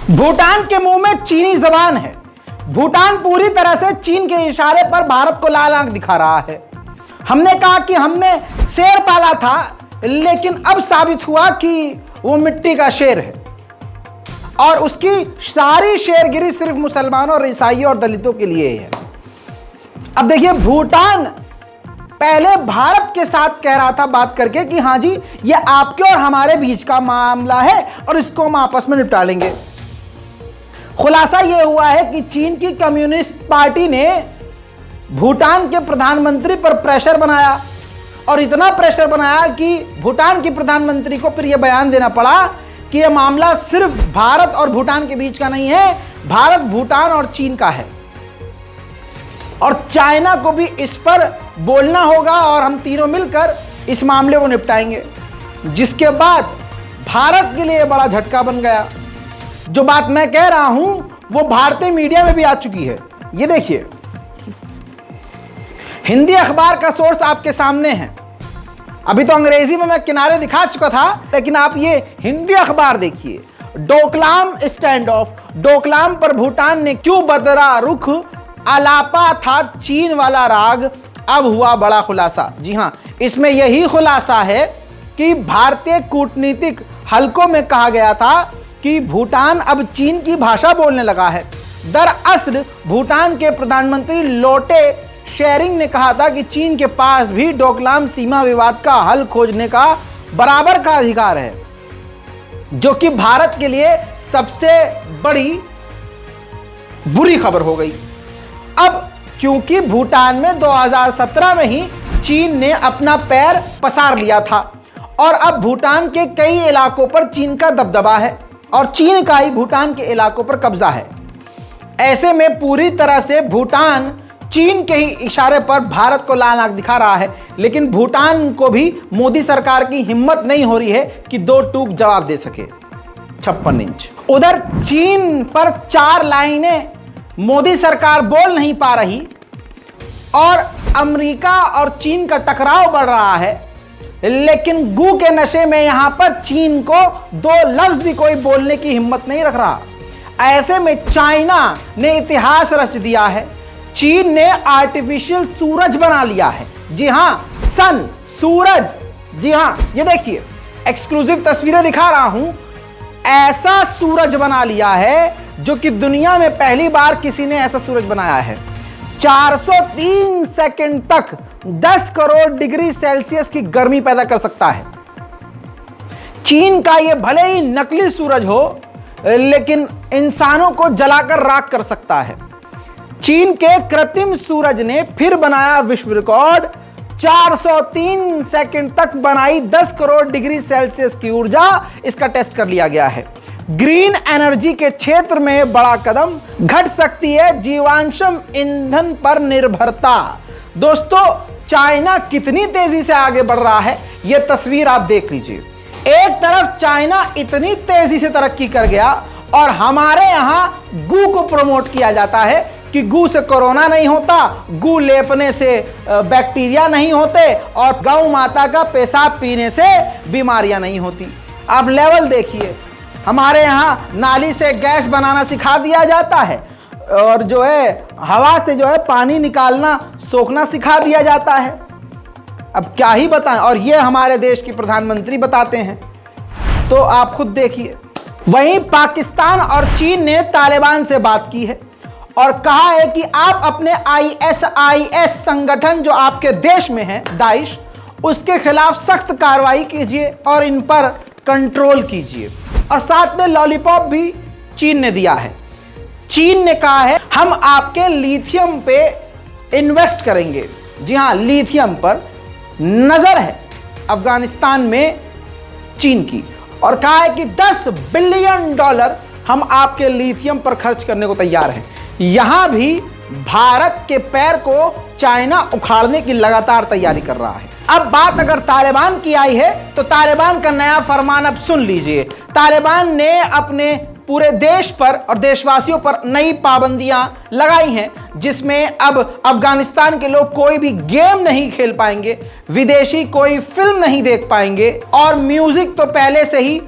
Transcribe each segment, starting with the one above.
भूटान के मुंह में चीनी जबान है। भूटान पूरी तरह से चीन के इशारे पर भारत को लाल आंख दिखा रहा है। हमने कहा कि हमने शेर पाला था, लेकिन अब साबित हुआ कि वो मिट्टी का शेर है और उसकी सारी शेरगिरी सिर्फ मुसलमानों और ईसाइयों और दलितों के लिए है। अब देखिए, भूटान पहले भारत के साथ कह रहा था बात करके कि हाँ जी, ये आपके और हमारे बीच का मामला है और इसको हम आपस में निपटा लेंगे। खुलासा यह हुआ है कि चीन की कम्युनिस्ट पार्टी ने भूटान के प्रधानमंत्री पर प्रेशर बनाया और इतना प्रेशर बनाया कि भूटान के प्रधानमंत्री को फिर यह बयान देना पड़ा कि यह मामला सिर्फ भारत और भूटान के बीच का नहीं है, भारत, भूटान और चीन का है और चाइना को भी इस पर बोलना होगा और हम तीनों मिलकर इस मामले को निपटाएंगे। जिसके बाद भारत के लिए बड़ा झटका बन गया। जो बात मैं कह रहा हूं वो भारतीय मीडिया में भी आ चुकी है। ये देखिए, हिंदी अखबार का सोर्स आपके सामने है। अभी तो अंग्रेजी में मैं किनारे दिखा चुका था, लेकिन आप ये हिंदी अखबार देखिए। डोकलाम स्टैंड ऑफ, डोकलाम पर भूटान ने क्यों बदला रुख, आलापा था चीन वाला राग, अब हुआ बड़ा खुलासा। जी हां, इसमें यही खुलासा है कि भारतीय कूटनीतिक हलकों में कहा गया था कि भूटान अब चीन की भाषा बोलने लगा है। दरअसल भूटान के प्रधानमंत्री लोटे शेरिंग ने कहा था कि चीन के पास भी डोकलाम सीमा विवाद का हल खोजने का बराबर का अधिकार है, जो कि भारत के लिए सबसे बड़ी बुरी खबर हो गई। अब क्योंकि भूटान में 2017 में ही चीन ने अपना पैर पसार लिया था और अब भूटान के कई इलाकों पर चीन का दबदबा है और चीन का ही भूटान के इलाकों पर कब्जा है। ऐसे में पूरी तरह से भूटान चीन के ही इशारे पर भारत को लाल आंख दिखा रहा है, लेकिन भूटान को भी मोदी सरकार की हिम्मत नहीं हो रही है कि दो टूक जवाब दे सके। 56 इंच। उधर चीन पर 4 लाइनें मोदी सरकार बोल नहीं पा रही और अमेरिका और चीन का टकराव बढ़ रहा है, लेकिन गू के नशे में यहां पर चीन को 2 लफ्ज भी कोई बोलने की हिम्मत नहीं रख रहा। ऐसे में चाइना ने इतिहास रच दिया है। चीन ने आर्टिफिशियल सूरज बना लिया है। जी हां, सन, सूरज। जी हां, ये देखिए, एक्सक्लूसिव तस्वीरें दिखा रहा हूं। ऐसा सूरज बना लिया है जो कि दुनिया में पहली बार किसी ने ऐसा सूरज बनाया है। 403 सेकंड तक 10 करोड़ डिग्री सेल्सियस की गर्मी पैदा कर सकता है। चीन का यह भले ही नकली सूरज हो, लेकिन इंसानों को जलाकर राख कर सकता है। चीन के कृत्रिम सूरज ने फिर बनाया विश्व रिकॉर्ड। 403 सेकंड तक बनाई 10 करोड़ डिग्री सेल्सियस की ऊर्जा। इसका टेस्ट कर लिया गया है। ग्रीन एनर्जी के क्षेत्र में बड़ा कदम, घट सकती है जीवाश्म ईंधन पर निर्भरता। दोस्तों, चाइना कितनी तेजी से आगे बढ़ रहा है, यह तस्वीर आप देख लीजिए। एक तरफ चाइना इतनी तेजी से तरक्की कर गया और हमारे यहां गू को प्रमोट किया जाता है कि गू से कोरोना नहीं होता, गू लेपने से बैक्टीरिया नहीं होते और गौ माता का पेशाब पीने से बीमारियां नहीं होती। आप लेवल देखिए, हमारे यहाँ नाली से गैस बनाना सिखा दिया जाता है और जो है हवा से जो है पानी निकालना, सोखना सिखा दिया जाता है। अब क्या ही बताएं, और ये हमारे देश के प्रधानमंत्री बताते हैं, तो आप खुद देखिए। वहीं पाकिस्तान और चीन ने तालिबान से बात की है और कहा है कि आप अपने ISIS संगठन जो आपके देश में है, दाइश, उसके खिलाफ सख्त कार्रवाई कीजिए और इन पर कंट्रोल कीजिए। और साथ में लॉलीपॉप भी चीन ने दिया है। चीन ने कहा है हम आपके लिथियम पे इन्वेस्ट करेंगे। जी हां, लिथियम पर नजर है अफगानिस्तान में चीन की, और कहा है कि $10 बिलियन हम आपके लिथियम पर खर्च करने को तैयार हैं। यहां भी भारत के पैर को चाइना उखाड़ने की लगातार तैयारी कर रहा है। अब बात अगर तालिबान की आई है तो तालिबान का नया फरमान अब सुन लीजिए। तालिबान ने अपने पूरे देश पर और देशवासियों पर नई पाबंदियां लगाई हैं, जिसमें अब अफगानिस्तान के लोग कोई भी गेम नहीं खेल पाएंगे, विदेशी कोई फिल्म नहीं देख पाएंगे और म्यूजिक तो पहले से ही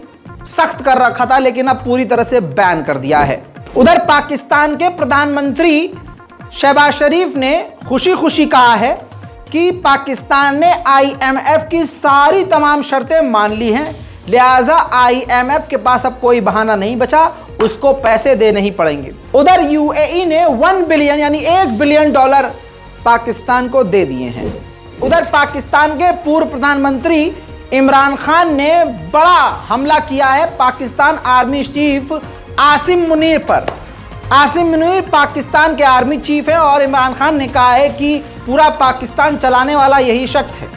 सख्त कर रखा था, लेकिन अब पूरी तरह से बैन कर दिया है। उधर पाकिस्तान के प्रधानमंत्री शहबाज शरीफ ने खुशी खुशी कहा है कि पाकिस्तान ने IMF की सारी तमाम शर्तें मान ली हैं, लिहाजा IMF के पास अब कोई बहाना नहीं बचा, उसको पैसे देने ही पड़ेंगे। उधर UAE ने 1 बिलियन यानी $1 बिलियन पाकिस्तान को दे दिए हैं। उधर पाकिस्तान के पूर्व प्रधानमंत्री इमरान खान ने बड़ा हमला किया है पाकिस्तान आर्मी चीफ आसिम मुनीर पर। आसिम मुनीर पाकिस्तान के आर्मी चीफ है और इमरान खान ने कहा है कि पूरा पाकिस्तान चलाने वाला यही शख्स है,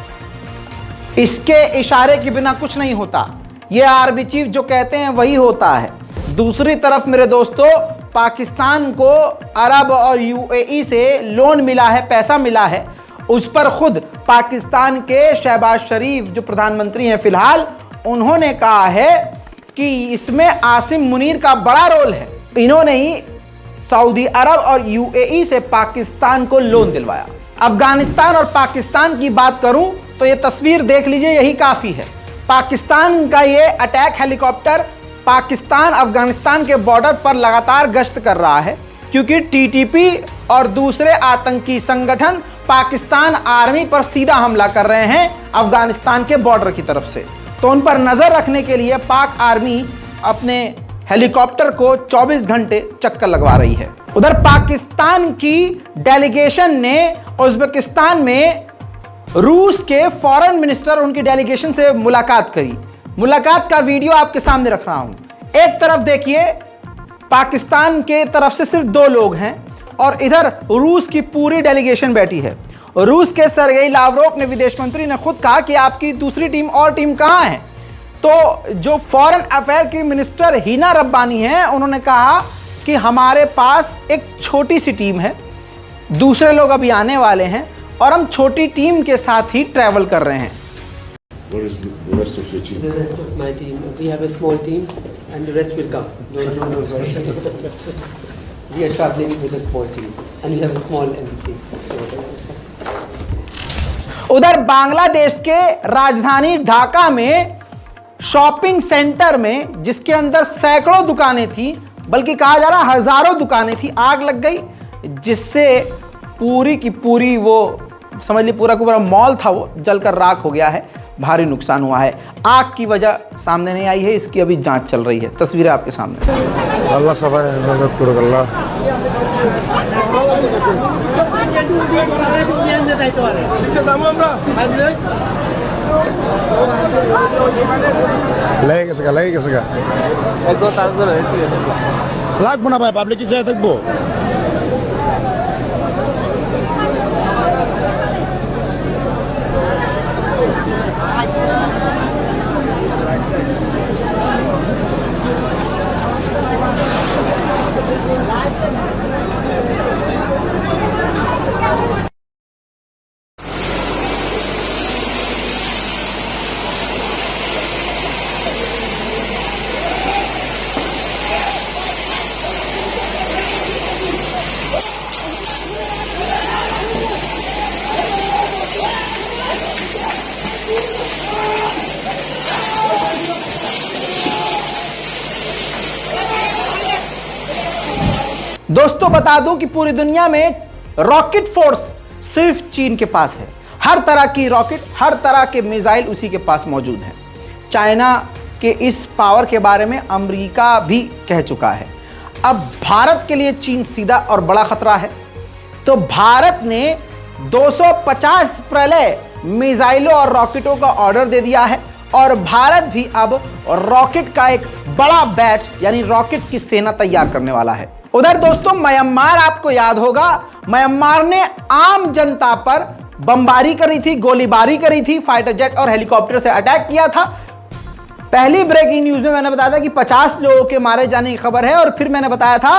इसके इशारे के बिना कुछ नहीं होता, ये आर्मी चीफ जो कहते हैं वही होता है। दूसरी तरफ मेरे दोस्तों, पाकिस्तान को अरब और UAE से लोन मिला है, पैसा मिला है, उस पर खुद पाकिस्तान के शहबाज शरीफ जो प्रधानमंत्री हैं फिलहाल, उन्होंने कहा है कि इसमें आसिम मुनीर का बड़ा रोल है। इन्होंने ही सऊदी अरब और UAE से पाकिस्तान को लोन दिलवाया। अफगानिस्तान और पाकिस्तान की बात करूं तो ये तस्वीर देख लीजिए, यही काफी है। पाकिस्तान का ये अटैक हेलीकॉप्टर पाकिस्तान अफगानिस्तान के बॉर्डर पर लगातार गश्त कर रहा है, क्योंकि TTP और दूसरे आतंकी संगठन पाकिस्तान आर्मी पर सीधा हमला कर रहे हैं अफगानिस्तान के बॉर्डर की तरफ से। तो उन पर नजर रखने के लिए पाक आर्मी अपने हेलीकॉप्टर को 24 घंटे चक्कर लगवा रही है। उधर पाकिस्तान की डेलीगेशन ने उज्बेकिस्तान में रूस के फॉरेन मिनिस्टर उनकी डेलीगेशन से मुलाकात करी। मुलाकात का वीडियो आपके सामने रख रहा हूं। एक तरफ देखिए, पाकिस्तान के तरफ से सिर्फ 2 लोग हैं और इधर रूस की पूरी डेलीगेशन बैठी है। रूस के सरगेई लावरोव ने, विदेश मंत्री ने खुद कहा कि आपकी दूसरी टीम और टीम कहां है। तो जो फॉरेन अफेयर की मिनिस्टर हिना रब्बानी हैं, उन्होंने कहा कि हमारे पास एक छोटी सी टीम है, दूसरे लोग अभी आने वाले हैं और हम छोटी टीम के साथ ही ट्रैवल कर रहे हैं। What is the rest of your team? The rest of my team, we have a small team, and the rest will come. Don't worry. We are traveling with a small team, and we have a small embassy. उधर बांग्लादेश के राजधानी ढाका में shopping centre में, जिसके अंदर सैकड़ों दुकानें थी, बल्कि कहा जा रहा हजारों दुकानें थी, आग लग गई, जिससे पूरी की पूरी वो समझ ली पूरा का पूरा मॉल था वो जलकर राख हो गया है। भारी नुकसान हुआ है। आग की वजह सामने नहीं आई है, इसकी अभी जांच चल रही है। तस्वीरें आपके सामने। Allah sabar mदद करो अल्लाह। লাগে গেছে গা একদম তাড়াতাড়ি হয়েছে লাগবো না ভাই, পাবলিক কি চাই থাকবো। दोस्तों बता दूं कि पूरी दुनिया में रॉकेट फोर्स सिर्फ चीन के पास है। हर तरह की रॉकेट, हर तरह के मिसाइल उसी के पास मौजूद हैं। चाइना के इस पावर के बारे में अमेरिका भी कह चुका है। अब भारत के लिए चीन सीधा और बड़ा खतरा है। तो भारत ने 250 प्रलय मिसाइलों और रॉकेटों का ऑर्डर दे दिया है और भारत भी अब रॉकेट का एक बड़ा बैच यानी रॉकेट की सेना तैयार करने वाला है। उधर दोस्तों म्यांमार, आपको याद होगा, म्यांमार ने आम जनता पर बमबारी करी थी, गोलीबारी करी थी, फाइटर जेट और हेलीकॉप्टर से अटैक किया था। पहली ब्रेकिंग न्यूज में मैंने बताया था कि 50 लोगों के मारे जाने की खबर है और फिर मैंने बताया था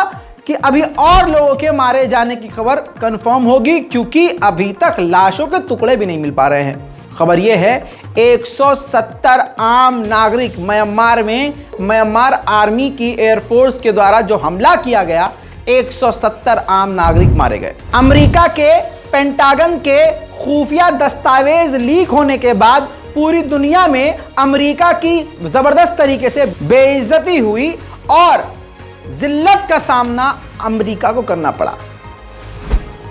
कि अभी और लोगों के मारे जाने की खबर कंफर्म होगी, क्योंकि अभी तक लाशों के टुकड़े भी नहीं मिल पा रहे हैं। खबर यह है 170 आम नागरिक म्यांमार में, म्यांमार आर्मी की एयरफोर्स के द्वारा जो हमला किया गया, 170 आम नागरिक मारे गए। अमेरिका के पेंटागन के खुफिया दस्तावेज लीक होने के बाद पूरी दुनिया में अमेरिका की जबरदस्त तरीके से बेइज्जती हुई और जिल्लत का सामना अमेरिका को करना पड़ा।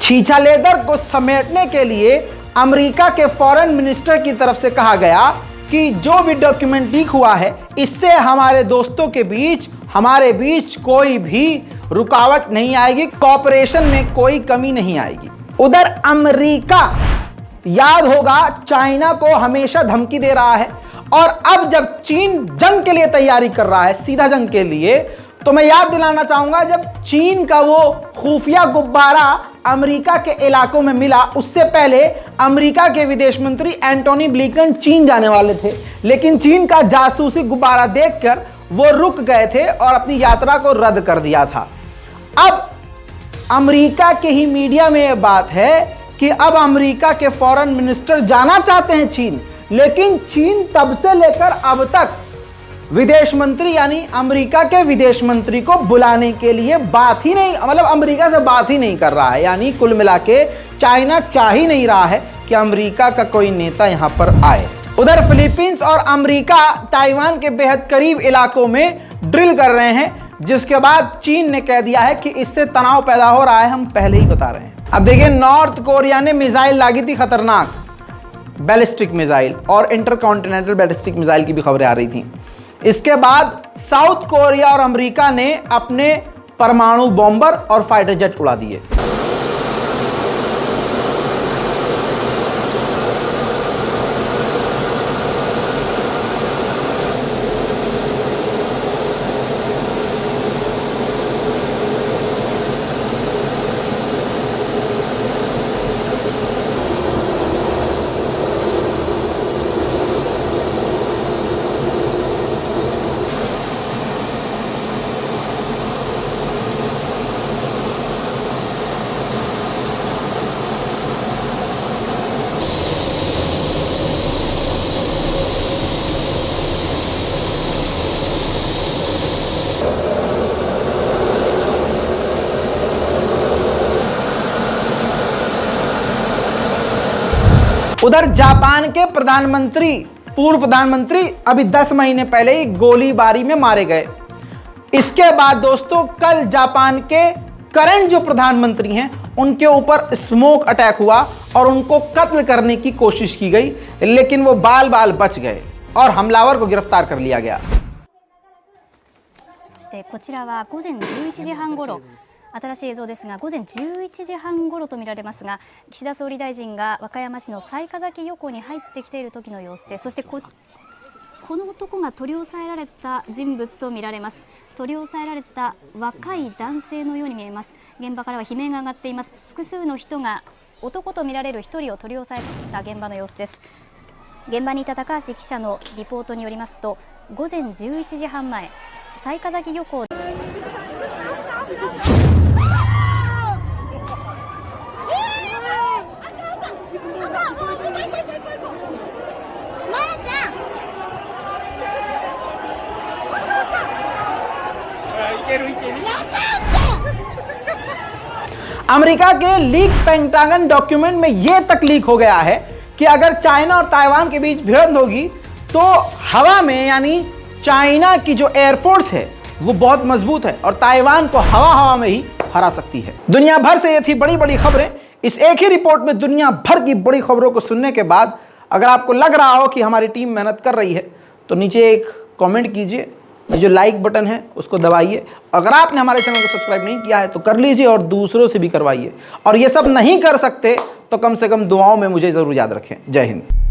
छीछा लेदर को समेटने के लिए अमेरिका के फॉरेन मिनिस्टर की तरफ से कहा गया कि जो भी डॉक्यूमेंट लीक हुआ है इससे हमारे दोस्तों के बीच, हमारे बीच कोई भी रुकावट नहीं आएगी, कॉपरेशन में कोई कमी नहीं आएगी। उधर अमेरिका, याद होगा, चाइना को हमेशा धमकी दे रहा है और अब जब चीन जंग के लिए तैयारी कर रहा है, सीधा जंग के लिए, तो मैं याद दिलाना चाहूंगा जब चीन का वो खुफिया गुब्बारा अमेरिका के इलाकों में मिला, उससे पहले अमेरिका के विदेश मंत्री एंटोनी ब्लिंकन चीन जाने वाले थे, लेकिन चीन का जासूसी गुब्बारा देखकर वो रुक गए थे और अपनी यात्रा को रद्द कर दिया था। अब अमेरिका के ही मीडिया में यह बात है कि अब अमेरिका के फॉरेन मिनिस्टर जाना चाहते हैं चीन, लेकिन चीन तब से लेकर अब तक विदेश मंत्री यानी अमेरिका के विदेश मंत्री को बुलाने के लिए बात ही नहीं, मतलब अमेरिका से बात ही नहीं कर रहा है। यानी कुल मिला के चाइना चाह ही नहीं रहा है कि अमेरिका का कोई नेता यहां पर आए। उधर फिलीपींस और अमेरिका ताइवान के बेहद करीब इलाकों में ड्रिल कर रहे हैं, जिसके बाद चीन ने कह दिया है कि इससे तनाव पैदा हो रहा है, हम पहले ही बता रहे हैं। अब देखिए, नॉर्थ कोरिया ने मिसाइल दागी थी, खतरनाक बैलिस्टिक मिसाइल और इंटरकॉन्टिनेंटल बैलिस्टिक मिसाइल की भी खबरें आ रही थी। इसके बाद साउथ कोरिया और अमेरिका ने अपने परमाणु बॉम्बर और फाइटर जेट उड़ा दिए। उधर जापान के प्रधानमंत्री, पूर्व प्रधानमंत्री अभी 10 महीने पहले ही गोलीबारी में मारे गए। इसके बाद दोस्तों कल जापान के करंट जो प्रधानमंत्री हैं उनके ऊपर स्मोक अटैक हुआ और उनको कत्ल करने की कोशिश की गई, लेकिन वो बाल बाल बच गए और हमलावर को गिरफ्तार कर लिया गया। そしてこちらは午前11時半ごろ、新しい映像ですが午前11時半ごろとみられますが、岸田総理大臣が和歌山市の雑賀崎漁港に入ってきている時の様子で、そしてこの男が取り押さえられた人物とみられます。取り押さえられた若い男性のように見えます。現場からは悲鳴が上がっています。複数の人が男とみられる1人を取り押さえた現場の様子です。現場にいた高橋記者のリポートによりますと、午前11時半前、雑賀崎漁港でअमेरिका के लीक पेंटागन डॉक्यूमेंट में यह तक लीक हो गया है कि अगर चाइना और ताइवान के बीच भिड़ंत होगी तो हवा में, यानी चाइना की जो एयरफोर्स है वो बहुत मजबूत है और ताइवान को हवा में ही हरा सकती है। दुनिया भर से ये थी बड़ी बड़ी खबरें। इस एक ही रिपोर्ट में दुनिया भर की बड़ी खबरों को सुनने के बाद अगर आपको लग रहा हो कि हमारी टीम मेहनत कर रही है तो नीचे एक कमेंट कीजिए, ये जो लाइक बटन है उसको दबाइए। अगर आपने हमारे चैनल को सब्सक्राइब नहीं किया है तो कर लीजिए और दूसरों से भी करवाइए, और ये सब नहीं कर सकते तो कम से कम दुआओं में मुझे ज़रूर याद रखें। जय हिंद।